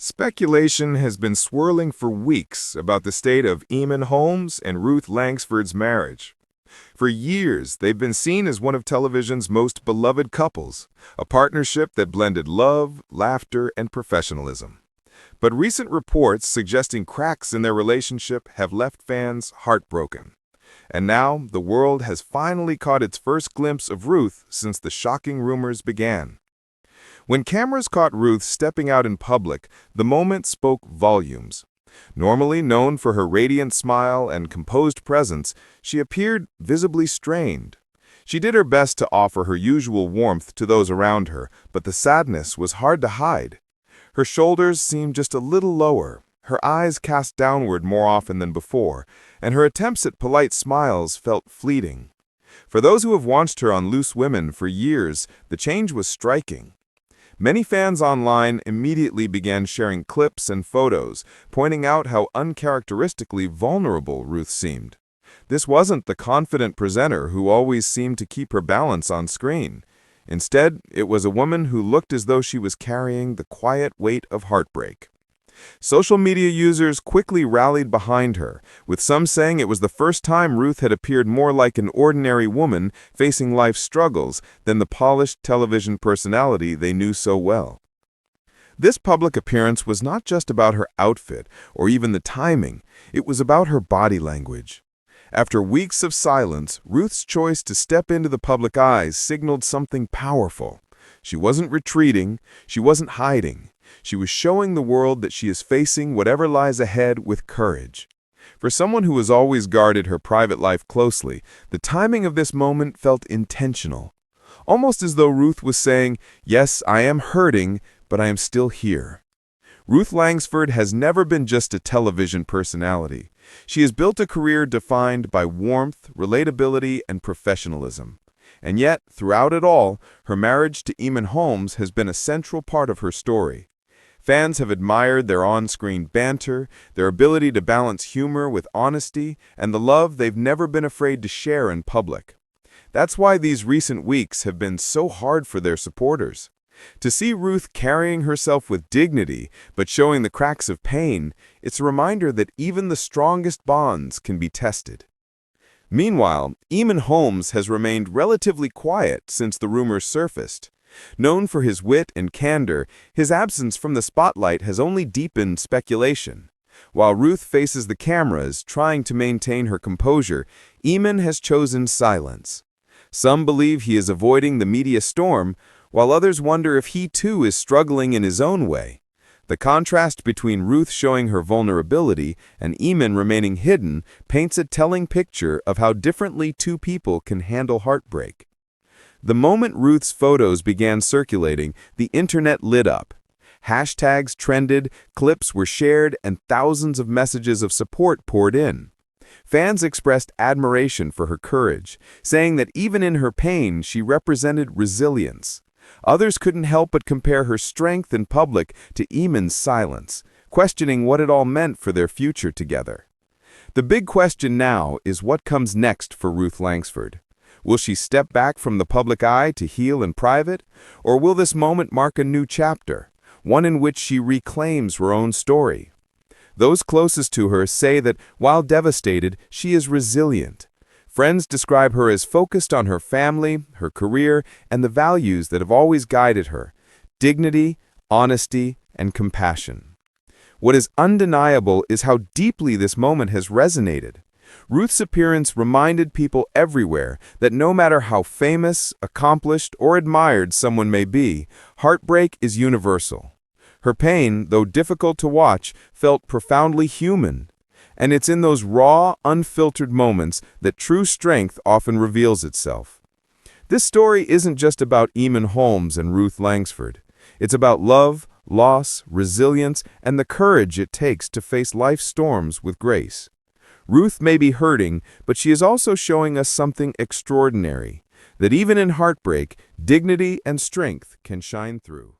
Speculation has been swirling for weeks about the state of Eamonn Holmes and Ruth Langsford's marriage. For years, they've been seen as one of television's most beloved couples, a partnership that blended love, laughter, and professionalism. But recent reports suggesting cracks in their relationship have left fans heartbroken. And now, the world has finally caught its first glimpse of Ruth since the shocking rumors began. When cameras caught Ruth stepping out in public, the moment spoke volumes. Normally known for her radiant smile and composed presence, she appeared visibly strained. She did her best to offer her usual warmth to those around her, but the sadness was hard to hide. Her shoulders seemed just a little lower, her eyes cast downward more often than before, and her attempts at polite smiles felt fleeting. For those who have watched her on Loose Women for years, the change was striking. Many fans online immediately began sharing clips and photos, pointing out how uncharacteristically vulnerable Ruth seemed. This wasn't the confident presenter who always seemed to keep her balance on screen. Instead, it was a woman who looked as though she was carrying the quiet weight of heartbreak. Social media users quickly rallied behind her, with some saying it was the first time Ruth had appeared more like an ordinary woman facing life's struggles than the polished television personality they knew so well. This public appearance was not just about her outfit or even the timing, it was about her body language. After weeks of silence, Ruth's choice to step into the public eyes signaled something powerful. She wasn't retreating, she wasn't hiding. She was showing the world that she is facing whatever lies ahead with courage. For someone who has always guarded her private life closely, the timing of this moment felt intentional. Almost as though Ruth was saying, "Yes, I am hurting, but I am still here." Ruth Langsford has never been just a television personality. She has built a career defined by warmth, relatability, and professionalism. And yet, throughout it all, her marriage to Eamonn Holmes has been a central part of her story. Fans have admired their on-screen banter, their ability to balance humor with honesty, and the love they've never been afraid to share in public. That's why these recent weeks have been so hard for their supporters. To see Ruth carrying herself with dignity, but showing the cracks of pain, it's a reminder that even the strongest bonds can be tested. Meanwhile, Eamonn Holmes has remained relatively quiet since the rumors surfaced. Known for his wit and candor, his absence from the spotlight has only deepened speculation. While Ruth faces the cameras, trying to maintain her composure, Eamonn has chosen silence. Some believe he is avoiding the media storm, while others wonder if he too is struggling in his own way. The contrast between Ruth showing her vulnerability and Eamonn remaining hidden paints a telling picture of how differently two people can handle heartbreak. The moment Ruth's photos began circulating, the internet lit up. Hashtags trended, clips were shared, and thousands of messages of support poured in. Fans expressed admiration for her courage, saying that even in her pain, she represented resilience. Others couldn't help but compare her strength in public to Eamonn's silence, questioning what it all meant for their future together. The big question now is what comes next for Ruth Langsford. Will she step back from the public eye to heal in private, or will this moment mark a new chapter, one in which she reclaims her own story? Those closest to her say that, while devastated, she is resilient. Friends describe her as focused on her family, her career, and the values that have always guided her: dignity, honesty, and compassion. What is undeniable is how deeply this moment has resonated. Ruth's appearance reminded people everywhere that no matter how famous, accomplished, or admired someone may be, heartbreak is universal. Her pain, though difficult to watch, felt profoundly human. And it's in those raw, unfiltered moments that true strength often reveals itself. This story isn't just about Eamonn Holmes and Ruth Langsford. It's about love, loss, resilience, and the courage it takes to face life's storms with grace. Ruth may be hurting, but she is also showing us something extraordinary, that even in heartbreak, dignity and strength can shine through.